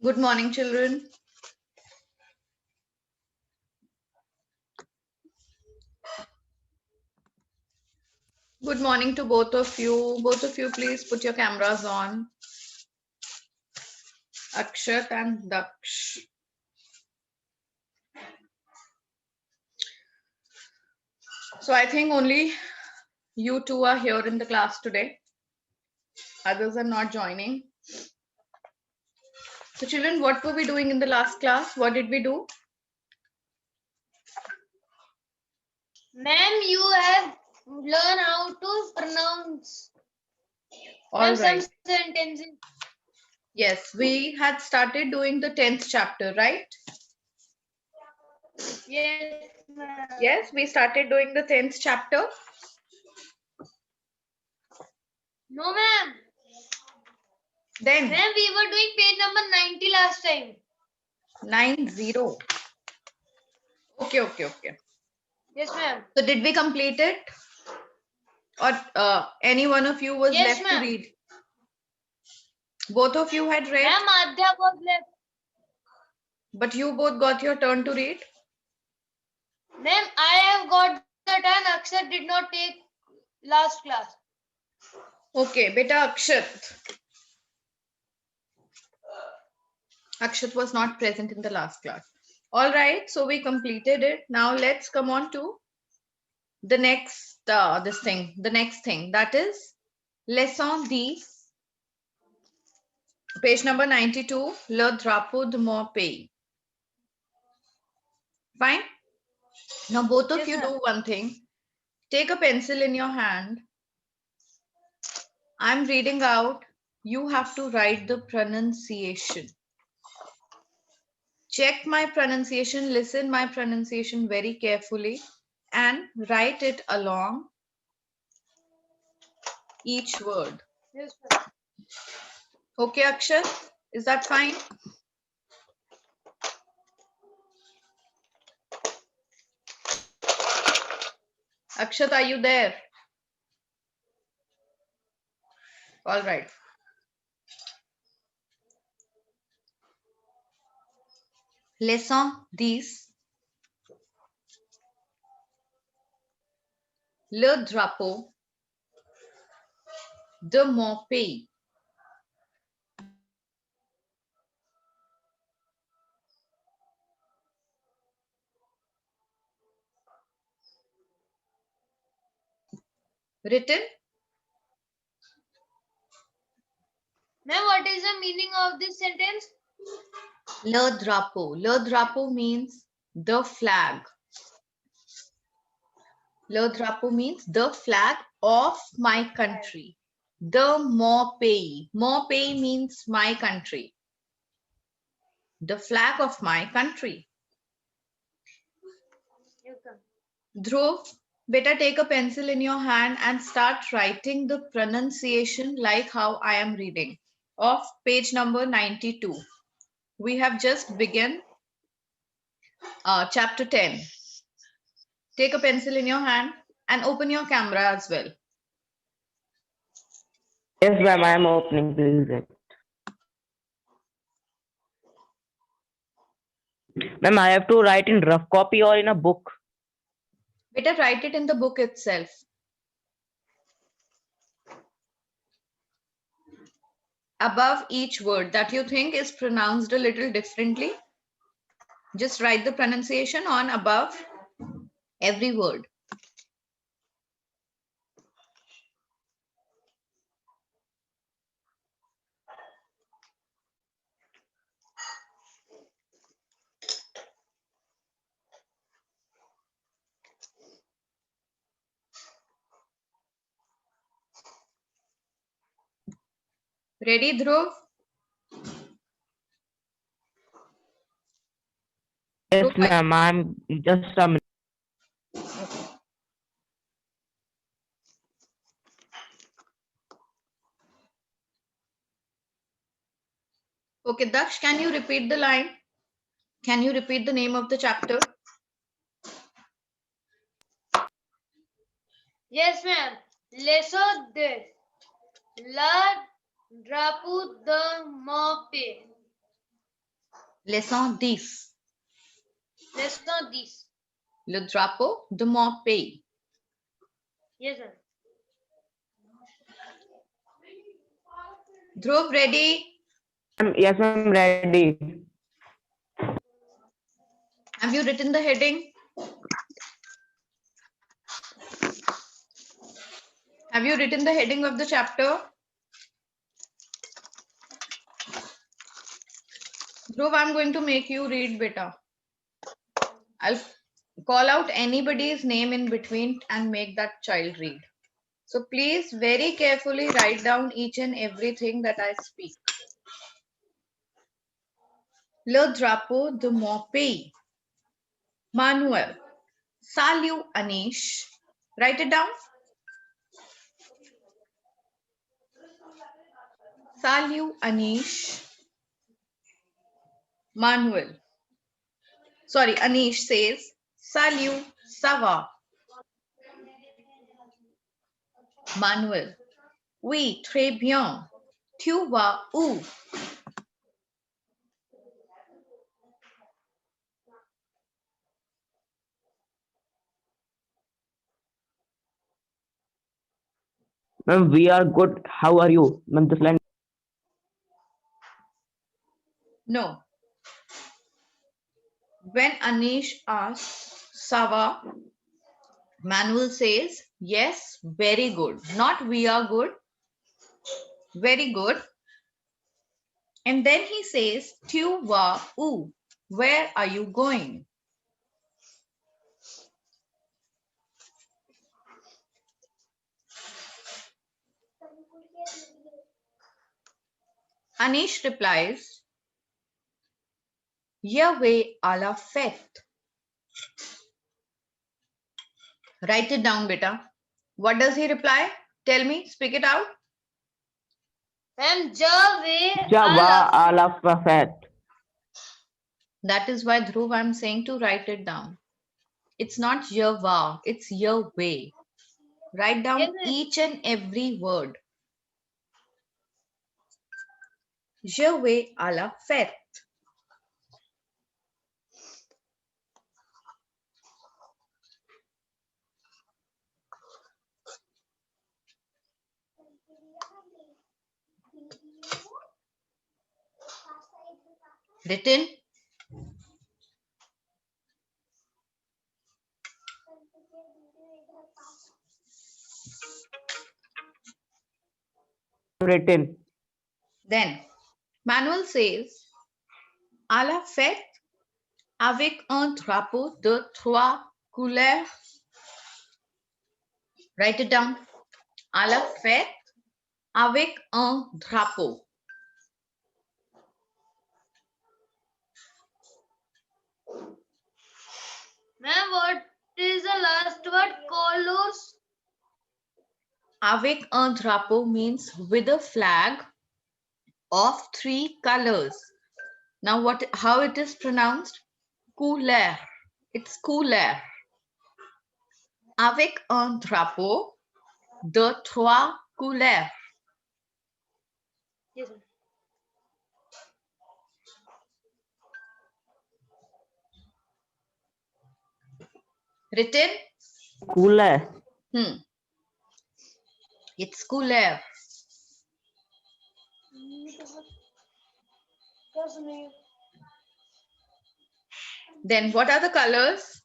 Good morning, children. Good morning to both of you. Both of you, please put your cameras on. Akshat and Daksh. So I think only you two are here in the class today. Others are not joining. So children, what were we doing in the last class? What did we do? Ma'am, you have learned how to pronounce All right. some sentences. Yes, we had started doing the 10th chapter, right? Yes, ma'am. Yes, we started doing the 10th chapter. No, ma'am. Then Ma'am, we were doing page number 90 last time. 90. Okay. Yes, ma'am. So did we complete it? Or any one of you was Yes, left to ma'am. read? Both of you had read, Ma'am, Adya was left. but you both got your turn to read. Ma'am, I have got the turn. Akshat did not take last class. Okay, beta Akshat. Akshat was not present in the last class. All right, so we completed it. Now let's come on to the next the next thing, that is lesson 10, page number 92, Le Drapeau de mon pays. Fine. Now both of Yes, you ma'am. do one thing. Take a pencil in your hand. I'm reading out. You have to write the pronunciation. Check my pronunciation, listen my pronunciation very carefully and write it along each word. Yes, ma'am. Okay, Akshat, is that fine? Akshat, are you there? All right. Lesson 10. Le drapeau de mon pays. Written? Ma'am, what is the meaning of this sentence? Le drapeau. Le drapeau means the flag. Le drapeau means the flag of my country. De mon pays. Mon pays means my country. The flag of my country. Yes, ma'am. Dhruv, better take a pencil in your hand and start writing the pronunciation like how I am reading of page number 92. We have just begun chapter 10. Take a pencil in your hand and open your camera as well. Yes, ma'am, I am opening. Please. Ma'am, I have to write in rough copy or in a book. Better write it in the book itself. Above each word that you think is pronounced a little differently, just write the pronunciation on above every word. Ready, Dhruv? Yes, Dhruv, ma'am, I'm just a minute. okay, Daksh, can you repeat the line? Can you repeat the name of the chapter? Yes, ma'am. Leçon de la drapeau de mon pays. Leçon 10. Leçon 10. Le drapeau de mon pays. Yes, sir. Dhruv, ready? Yes, ma'am, ready. Have you written the heading? Have you written the heading of the chapter? Dhruv, I'm going to make you read, beta. I'll call out anybody's name in between and make that child read. So please very carefully write down each and everything that I speak. Le drapeau de mon pays. Manuel. Salut, Anish. Write it down. Salut, Anish. Manuel. Sorry, Anish says, Salut, ça va? Manuel. Oui, très bien. Tu vas où? Ma'am, we are good. How are you? Ma'am, this line. No. When Anish asks, ça va? Manuel says, yes, very good. Not we are good. Very good. And then he says, tu vas où? Where are you going? Anish replies, je vais à la fête. Write it down, beta. What does he reply? Tell me, speak it out. Ma'am, je vais Java à la fête. That is why, Dhruv, I'm saying to write it down. It's not je vais, it's je vais. Write down Yes, ma'am. each and every word. Je vais à la fête. Written? Written. Then, Manuel says, à la fête avec un drapeau de 3 couleurs. Write it down. À la fête avec un drapeau. Ma'am, what is the last word? Colors. Avec un drapeau means with a flag of 3 colors. Now, how it is pronounced? Couleur. It's couleur. Avec un drapeau de 3 couleurs. Yes, sir. Written? Cooler. It's couleur. Then what are the colors?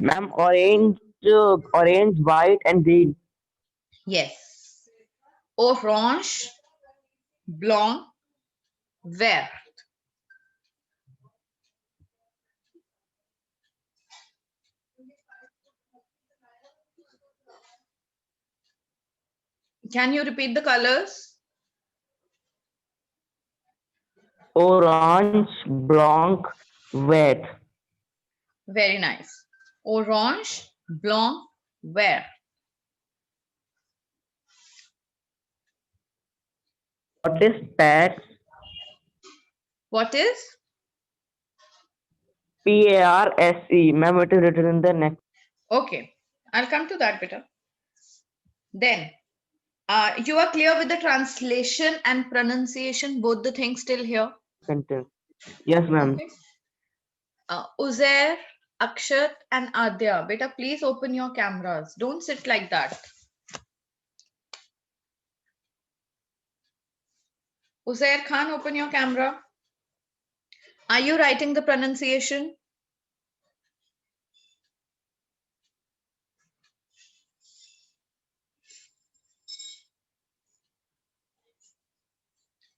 Ma'am, orange, white, and green. Yes. Orange, blanc, vert. Can you repeat the colors? Orange, blanc, white. Very nice. Orange, blanc, vert. What is PARSE? What is? PARSE. Ma'am, it is written in the next Okay, I'll come to that better. Then, you are clear with the translation and pronunciation, both the things still here? sentence. Yes, ma'am. Okay. Uzair, Akshat, and Adya. Beta, please open your cameras. Don't sit like that. Uzair Khan, open your camera. Are you writing the pronunciation?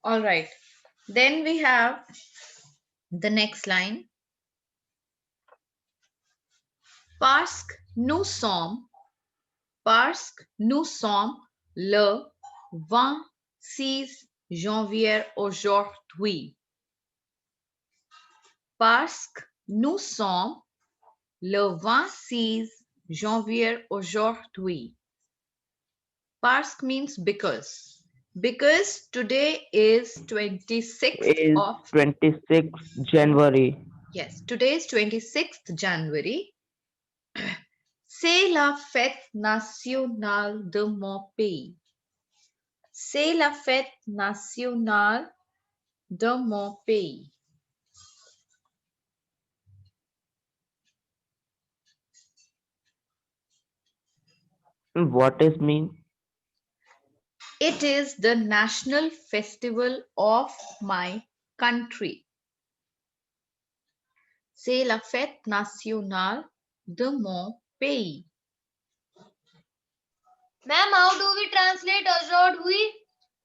All right. Then we have the next line. Parce que nous sommes le 26 janvier aujourd'hui. Parce que nous sommes le 26 janvier aujourd'hui. Parce que means because. Because today is 26th Is of 26th January. yes, today is 26th January. C'est la fête nationale de mon pays. C'est la fête nationale de mon pays. What is mean? It is the national festival of my country. C'est la fête nationale de mon pays. Ma'am, how do we translate aujourd'hui?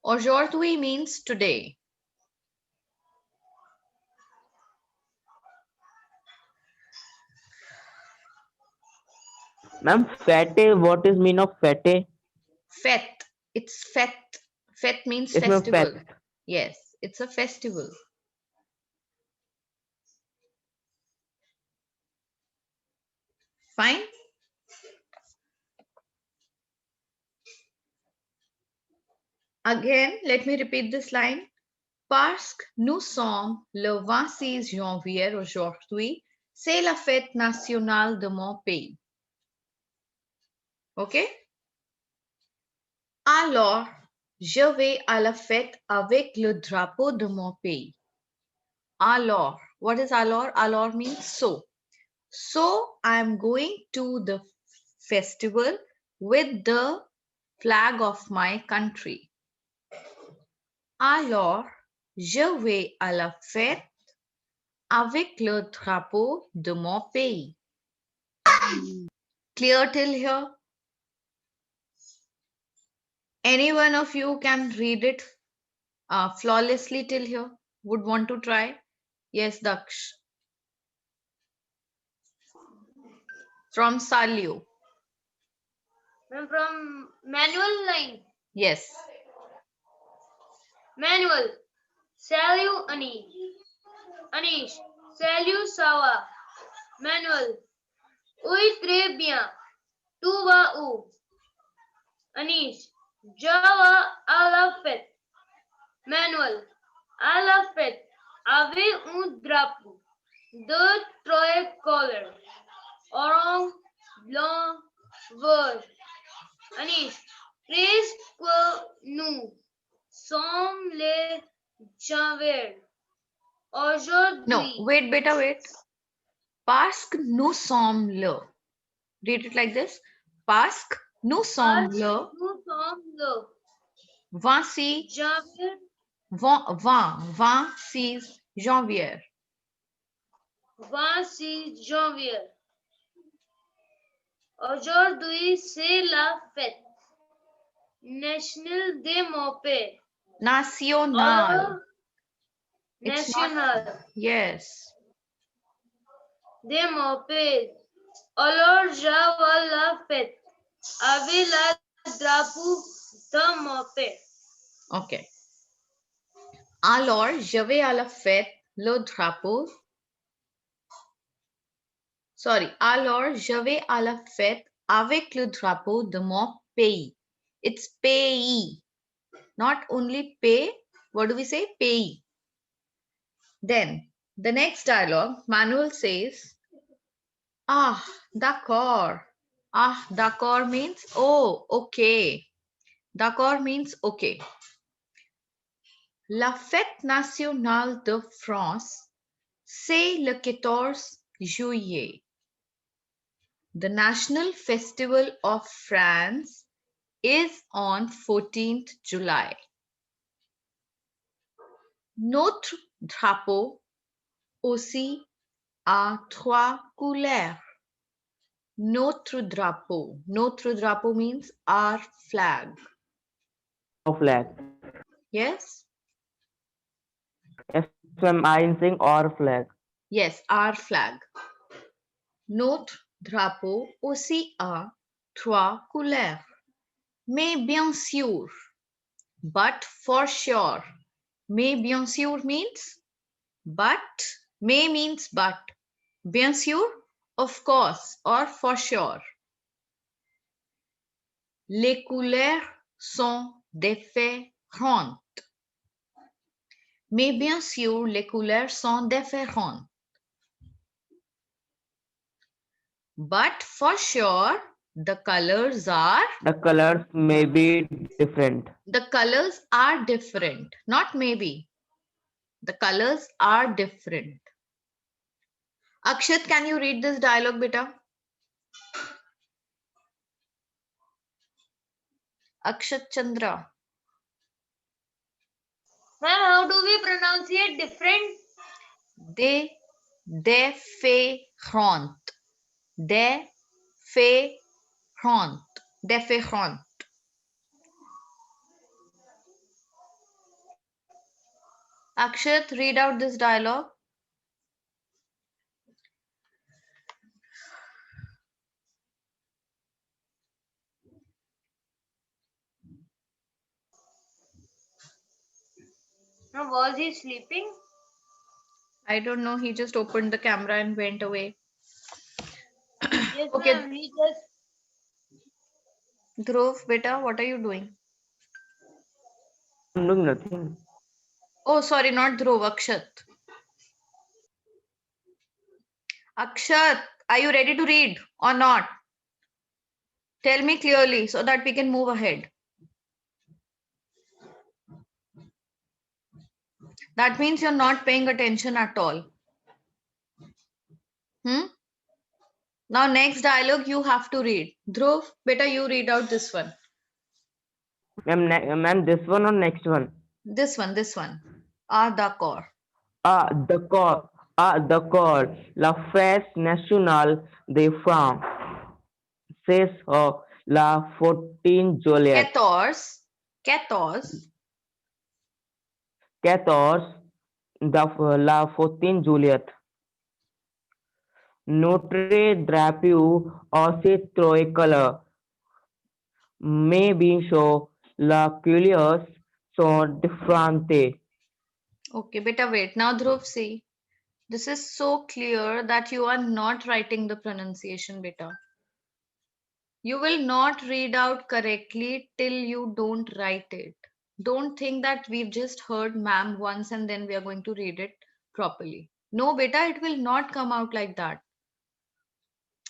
Aujourd'hui means today. Ma'am, fete, what is mean of fete? Fête. It's fête. Fête means It's my festival. fete. Yes, it's a festival. Fine. Again, let me repeat this line. Parce que nous sommes le 26 janvier aujourd'hui, c'est la fête nationale de mon pays. OK? Alors, je vais à la fête avec le drapeau de mon pays. Alors, what is alors? Alors means so. So, I am going to the festival with the flag of my country. Alors, je vais à la fête avec le drapeau de mon pays. Clear till here? Any one of you can read it flawlessly till here? Would want to try? Yes, Daksh. From Salyu. Ma'am, from manual line. Yes. Manual. Salut Anish. Anish. Salut Sawa. Manual. Oui, très bien. Tu vas où? Anish. Je vais à la fête. Manuel. À la fête. Avec un drapeau. De trois couleurs. Orange, blanc, vert. Anish. Puisque nous sommes les janvier. Aujourd'hui. No, wait, beta, wait. Parce que nous sommes le. Read it like this. Parce que nous sommes le Nous sommes le 26 janvier. 26 janvier. 26 janvier. Aujourd'hui, c'est la fête nationale de mon pays. National. Alors, It's not- national Yes. de mon pays. Alors, je vais à la fête avec le drapeau de mon pays. Okay. Alors, je vais à la fête, le drapeau. Sorry. Alors, je vais à la fête avec le drapeau de mon pays. It's pays. Not only pay. What do we say? Pays. Then, the next dialogue, Manuel says, ah, d'accord. Ah, d'accord means, oh, okay. D'accord means okay. La fête nationale de France C'est le 14 juillet. The national festival of France is on 14th July. Notre drapeau aussi a trois couleurs. Notre drapeau. Notre drapeau means our flag. Or flag. Yes? Yes, ma'am. I am saying or flag. Yes, our flag. Notre drapeau aussi a trois couleurs. Mais bien sûr. But for sure. Mais bien sûr means but. Mais means but. Bien sûr, of course, or for sure. Les couleurs sont différentes. Mais bien sûr, les couleurs sont différentes. But for sure, the colors are The colors may be different. different. Not maybe. The colors are different. Akshat, can you read this dialogue, beta? Akshat Chandra. Ma'am, how do we pronounce it different? Différentes. Différentes. Différentes. Akshat, read out this dialogue. Now, was he sleeping? I don't know. He just opened the camera and went away. Yes, Okay. ma'am. He just. Dhruv, beta, what are you doing? I'm doing nothing. Oh, sorry, not Dhruv, Akshat. Akshat, are you ready to read or not? Tell me clearly so that we can move ahead. That means you're not paying attention at all. Now, next dialogue you have to read. Dhruv, beta, you read out this one. Ma'am, this one or next one? This one. Ah, d'accord. D'accord. La fête nationale de France. C'est la 14 Juillet. 14. 14. La 14 Juliet. Notre drapeau aussi tricolore. Mais bien sûr, la couleurs sont différentes. Okay, beta, wait. Now, Dhruv, see. This is so clear that you are not writing the pronunciation, beta. You will not read out correctly till you don't write it. Don't think that we've just heard ma'am once and then we are going to read it properly. No, beta, it will not come out like that.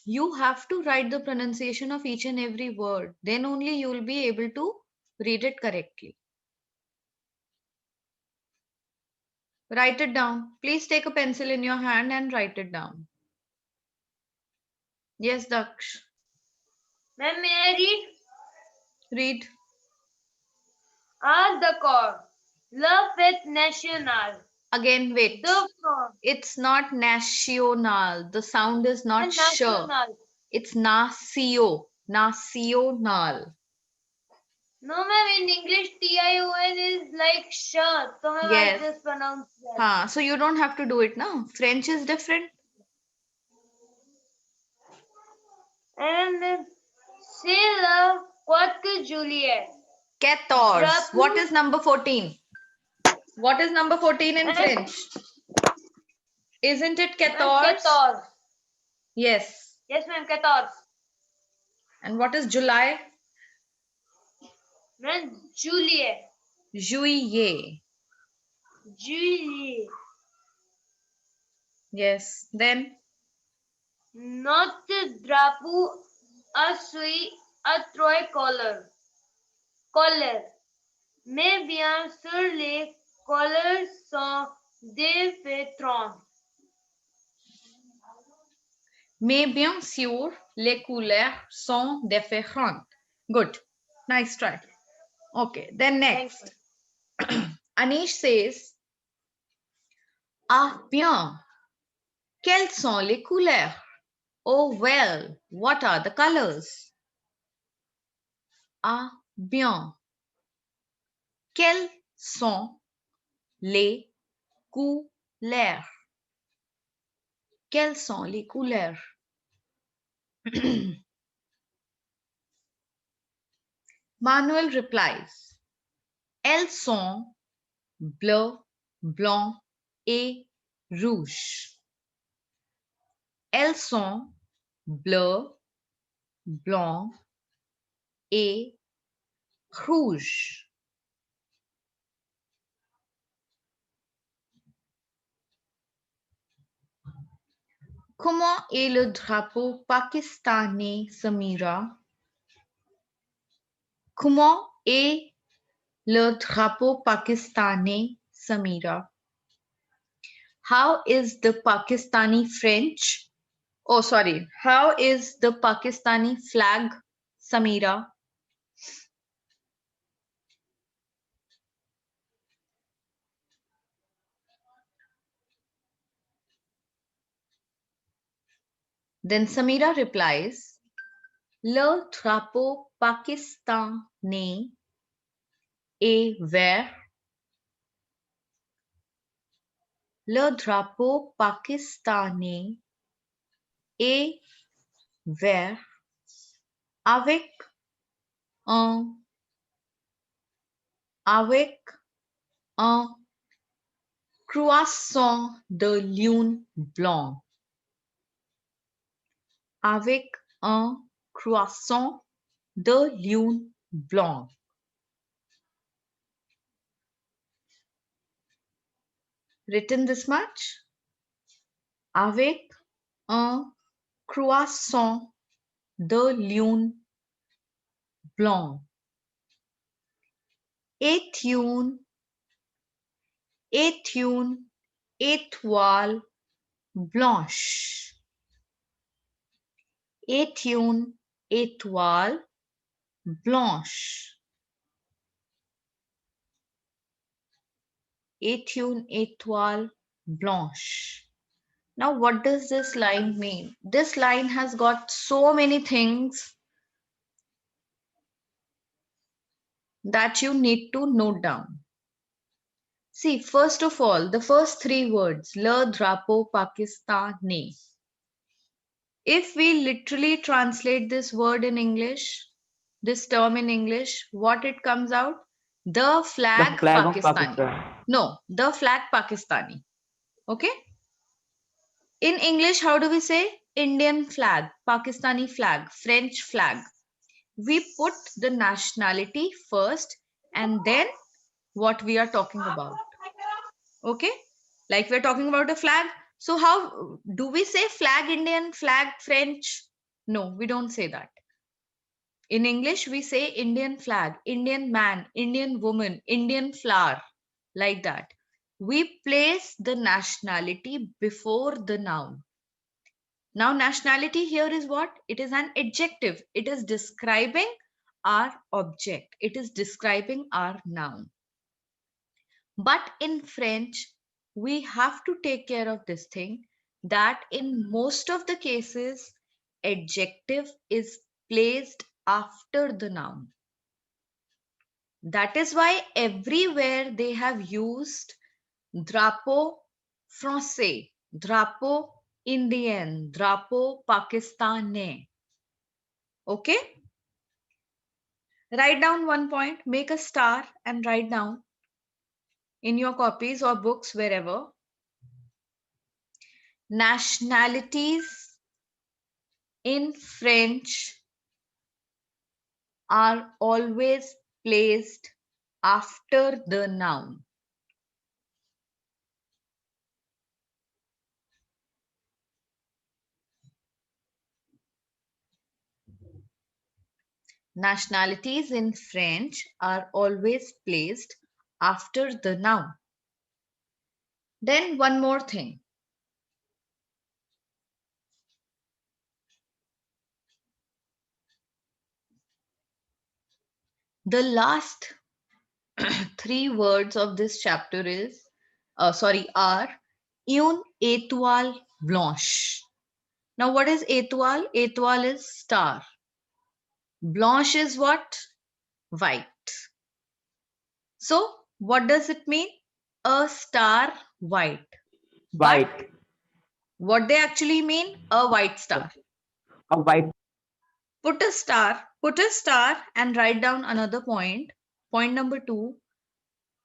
You have to write the pronunciation of each and every word. Then only you will be able to read it correctly. Write it down. Please take a pencil in your hand and write it down. Yes, Daksh. Ma'am, may I read? Read. Ah, d'accord. La fête nationale. Again, wait. De France. It's not national. The sound is not sh. National. It's nacio. Nacional. No, ma'am, in English, Tion is like sh. So, ma'am, Yes. I just pronounced that. So you don't have to do it now. French is different. And then, c'est la 4 Juillet. 14. Drapeau. What is number 14? What is number 14 in And- French? Isn't it 14? 14. Yes. Yes, ma'am, 14. And what is July? Ma'am, Juillet. Juillet. Juillet. Yes. Then Notre drapeau a suit a tricolore. Colère. Mais bien sûr, les couleurs sont différentes. Mais bien sûr, les couleurs sont différentes. Good. Nice try. Okay, then Thanks. next. Anish says, ah bien, quelles sont les couleurs? Oh well, what are the colors? Ah bien, quelles sont les couleurs? Quelles sont les couleurs? Manuel replies, elles sont bleu, blanc et rouge. Elles sont bleu, blanc et rouge. Comment est le drapeau pakistanais, Samira? Comment est le drapeau pakistanais, Samira? How is the Pakistani French? Oh, sorry. How is the Pakistani flag, Samira? Then Samira replies, le drapeau pakistanais est vert. Le drapeau pakistanais est vert avec un croissant de lune blanc. Avec un croissant de lune blanc. Written this much. Avec un croissant de lune blanc. Et une étoile blanche. Et une étoile blanche. Et une étoile blanche. Now, what does this line mean? This line has got so many things that you need to note down. See, first of all, the first three words, le drapeau pakistani. If we literally translate this word in English, this term in English, what it comes out? The flag, The flag of Pakistani. Pakistan. No, the flag Pakistani. Okay? In English, how do we say? Indian flag, Pakistani flag, French flag. We put the nationality first and then what we are talking about. Okay? Like we're talking about a flag. So how do we say flag Indian, flag French? No, we don't say that. In English, we say Indian flag, Indian man, Indian woman, Indian flower, like that. We place the nationality before the noun. Now, nationality here is what? It is an adjective. It is describing our object. It is describing our noun. But in French, we have to take care of this thing that in most of the cases, adjective is placed after the noun. That is why everywhere they have used drapeau français, drapeau indien, drapeau pakistanais. Okay? Write down one point, make a star and write down in your copies or books, wherever. Nationalities in French are always placed after the noun. Nationalities in French are always placed after the noun. Then one more thing. The last three words of this chapter are une étoile blanche. Now, what is étoile? Étoile is star. Blanche is what? White. So, what does it mean? A star white. But White. what they actually mean? A white star. A white. Put a star and write down another point. Point number 2.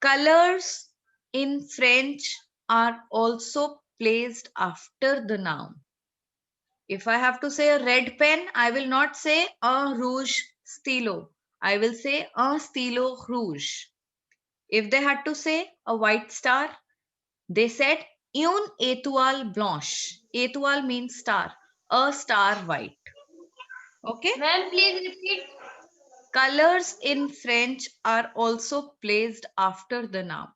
Colors in French are also placed after the noun. If I have to say a red pen, I will not say un rouge stylo. I will say un stylo rouge. If they had to say a white star, they said une étoile blanche. Étoile means star. A star white. Okay? Ma'am, please repeat. Colors in French are also placed after the noun.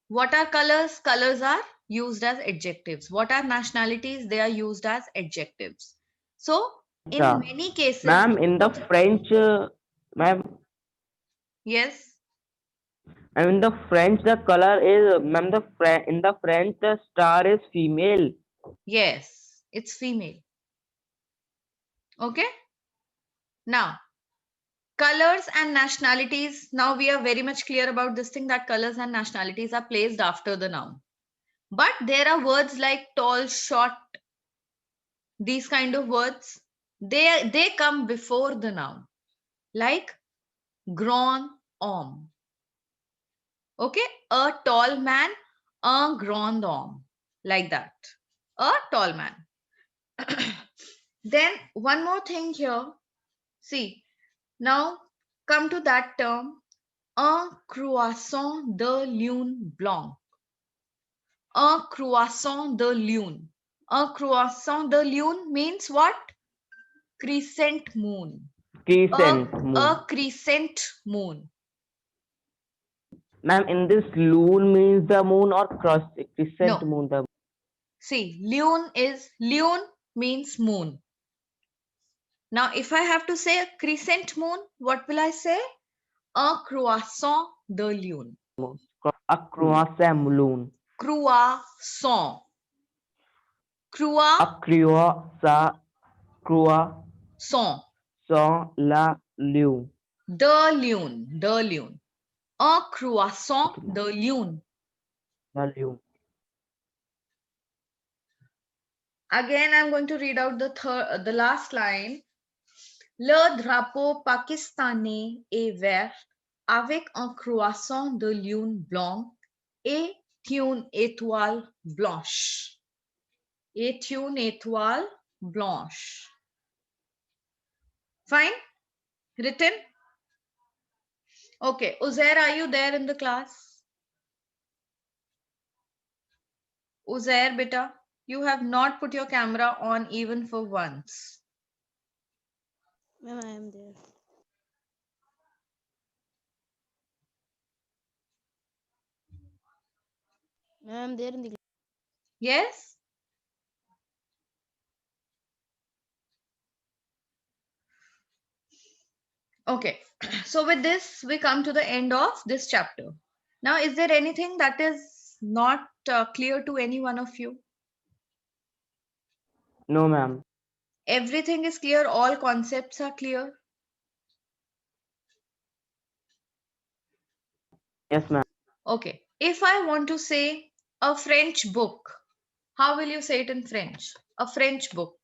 What are colors? Colors are used as adjectives. What are nationalities? They are used as adjectives. So, in Yeah. many cases, Ma'am, in the French, ma'am, yes, and in the French, the color is, ma'am, in the French, the star is female. yes, it's female. Okay. Now, colors and nationalities. Now we are very much clear about this thing that colors and nationalities are placed after the noun. But there are words like tall, short, these kind of words. They come before the noun, like grand homme. Okay, a tall man, a grand homme, like that. A tall man. Then one more thing here. See, now come to that term, un croissant de lune blanc. Un croissant de lune. Un croissant de lune means what? Crescent moon. Crescent moon. A crescent moon. Ma'am, in this lune means the moon or crescent No. moon. The See, lune means moon. Now, if I have to say a crescent moon, what will I say? Un croissant de lune. moon. A croissant moon. Croissant. A croissant. Croissant la lune. De lune. Un croissant de lune. La lune. Again, I'm going to read out the last line. Le drapeau pakistanais est vert avec un croissant de lune blanc et une étoile blanche. Et une étoile blanche. Fine? Written? Okay. Uzair, are you there in the class? Uzair, beta, you have not put your camera on even for once. Ma'am, I am there. Ma'am, I am there in the Yes? Okay. So with this, we come to the end of this chapter. Now, is there anything that is not clear to any one of you? No, ma'am. Everything is clear. All concepts are clear. Yes, ma'am. Okay. If I want to say a French book, how will you say it in French? A French book.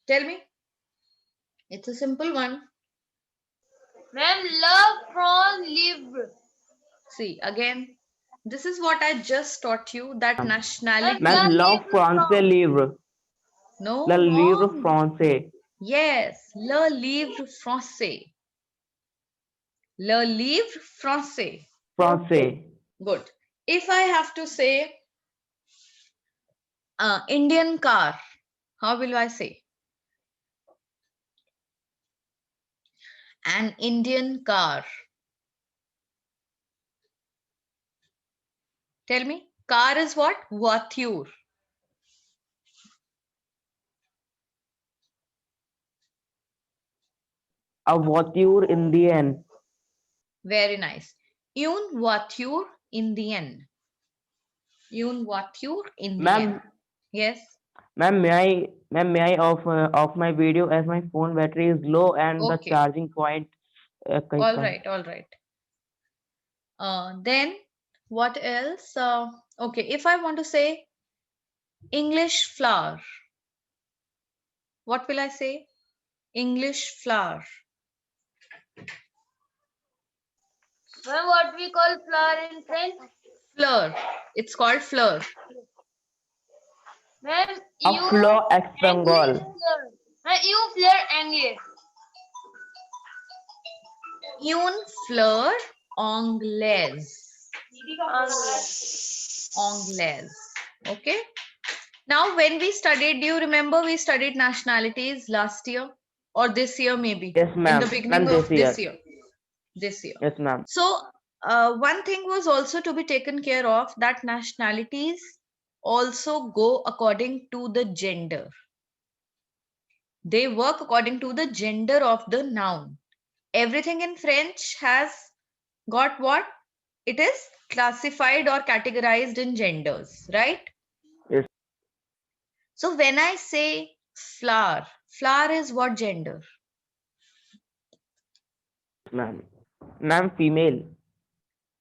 Tell me. It's a simple one. Ma'am, le France livre. See, again, this is what I just taught you, that nationality. Ma'am, Le le livre français livre. No. Le livre wrong. français. Yes, le livre français. Le livre français. Français. Good. If I have to say Indian car, how will I say? An Indian car. Tell me, car is what? Voiture. A voiture Indian. Very nice. Une voiture indienne. Une voiture indienne. Ma'am, Yes. may I off my video as my phone battery is low and the Okay. charging point All come. right. All right. Then what else? Okay. If I want to say English flower, what will I say? English flower. Ma'am, what we call flower in French? Fleur. It's called fleur. Ma'am, A you flow English espagnol. fleur. Ma'am, you fleur English. Une fleur anglaise. Anglaise. Okay. Now, when we studied, do you remember we studied nationalities last year or this year, maybe? Yes, In ma'am. the beginning Ma'am, of this this year. This year. Yes, ma'am. So, one thing was also to be taken care of, that nationalities also go according to the gender. They work according to the gender of the noun. Everything in French has got what? It is classified or categorized in genders, right? Yes, So when I say flower, flower is what gender? ma'am. Ma'am, female.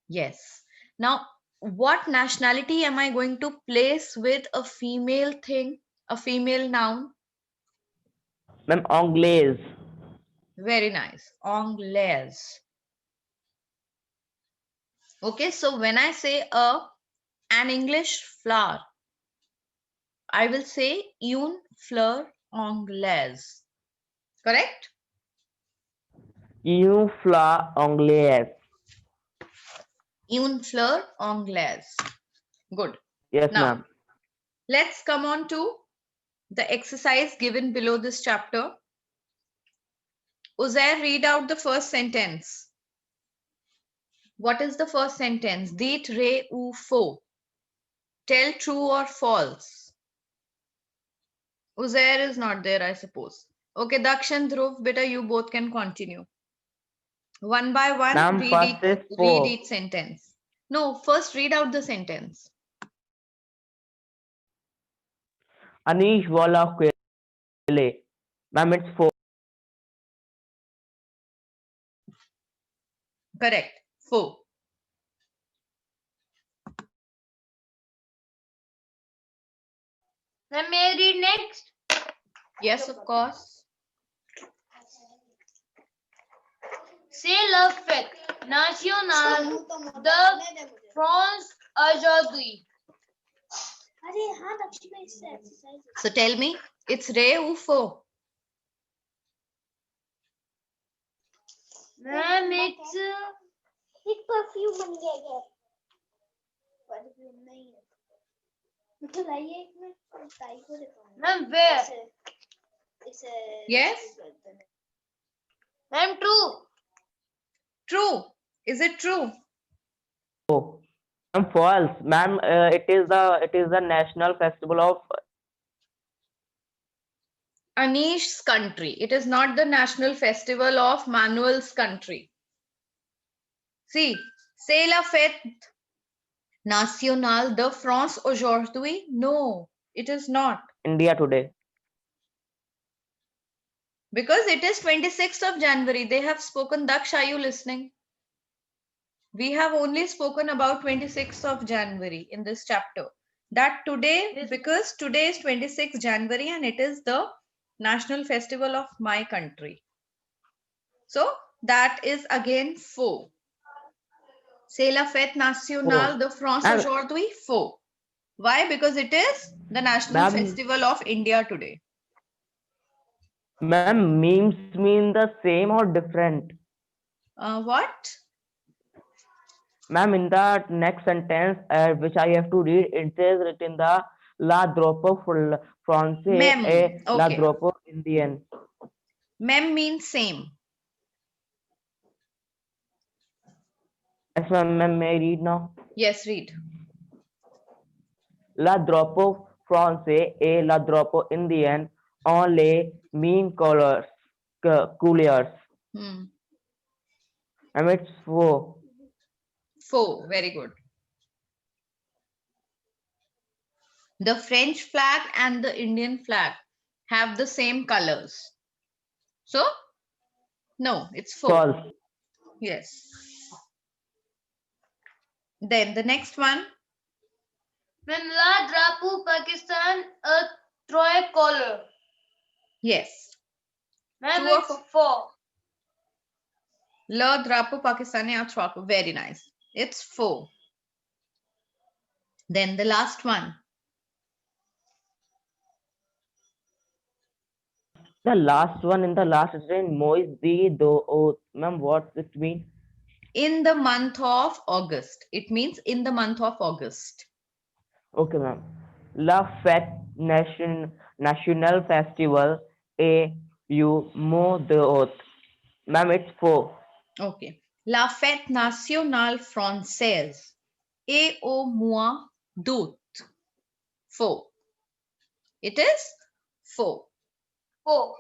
Yes. Now, what nationality am I going to place with a female thing, a female noun? Ma'am, anglaise. Very nice. Anglaise. Okay, so when I say an English flower, I will say une fleur anglaise. Correct? Une fleur anglaise. Une fleur anglaise. Good. Yes, Now, ma'am. let's come on to the exercise given below this chapter. Uzair, read out the first sentence. What is the first sentence? Dit, re, ou, faux. Tell true or false. Uzair is not there, I suppose. Okay, Dakshan, Dhruv, beta, you both can continue. One by one, Ma'am, first is read faux. each sentence. No, first read out the sentence. Anish wala khele. Ma'am, it's faux. Correct. Faux. Ma'am, may I read next? Yes, of course. C'est la fête nationale de France aujourd'hui. So tell me, it's re ou faux? Ma'am, it's एक perfume बन गया क्या perfume नहीं है मुझे लाइए एक में ताई को दिखाऊंगा ma'am, where? इसे Yes? Ma'am, true. True. Is it true? Ma'am, false. Ma'am, it is the national festival of Anish's country. It is not the national festival of Manuel's country. See, c'est la fête nationale de France aujourd'hui. No, it is not. India today. Because it is 26th of January. They have spoken. Daksh, are you listening? We have only spoken about 26th of January in this chapter. That today, Yes. because today is 26th January and it is the national festival of my country. So that is again faux. C'est la fête nationale Faux. de France Ma'am- aujourd'hui. Faux. Why? Because it is the national Ma'am- festival of India today. Ma'am, memes mean the same or different? What? Ma'am, in the next sentence, which I have to read, it says written the La Dropo Francais Mem. et La Okay. Dropo Indian. Mem means same. Yes, ma'am, may I read now? Yes, read. La Dropo Francais et La Dropo Indian ont les mêmes couleurs. Hmm. Ma'am, it's 4. 4. Very good. The French flag and the Indian flag have the same colors. So, no, it's 4. False. Yes. Then the next one. Ma'am, La Drapeau Pakistan a tricolor. Yes. Ma'am, True or it's false? 4. Le Drapeau Pakistani Atrako. Very nice. It's 4. Then the last one. The last one in the last sentence, Moise the do oath. Ma'am, what's it mean? In the month of August. It means in the month of August. Okay, ma'am. La Fête National Festival et you mo de oath. Ma'am, it's 4. Okay. La Fête Nationale Française. Et au mois d'août. 4. It is 4. 4.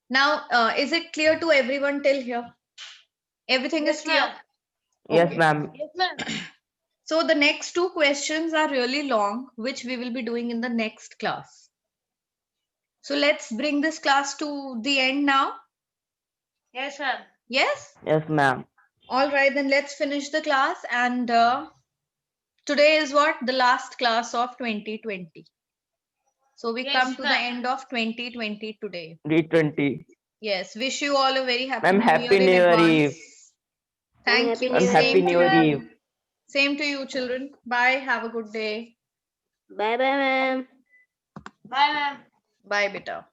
Now, is it clear to everyone till here? Everything is Yes, clear? ma'am. Yes, Okay. ma'am. Yes, ma'am. So the next 2 questions are really long, which we will be doing in the next class. So let's bring this class to the end now. Yes, ma'am. Yes? Yes, ma'am. All right, then let's finish the class. And today is what? The last class of 2020. So we Yes, come to the ma'am. end of 2020 today. D20. Yes, wish you all a very happy Ma'am, new Happy year in New Year advance. Eve. Thank Happy you. New Year. Ma'am, Happy Same New to Year you. Eve. Same to you, children. Bye. Have a good day. Bye bye, ma'am. Bye, ma'am. Bye, beta.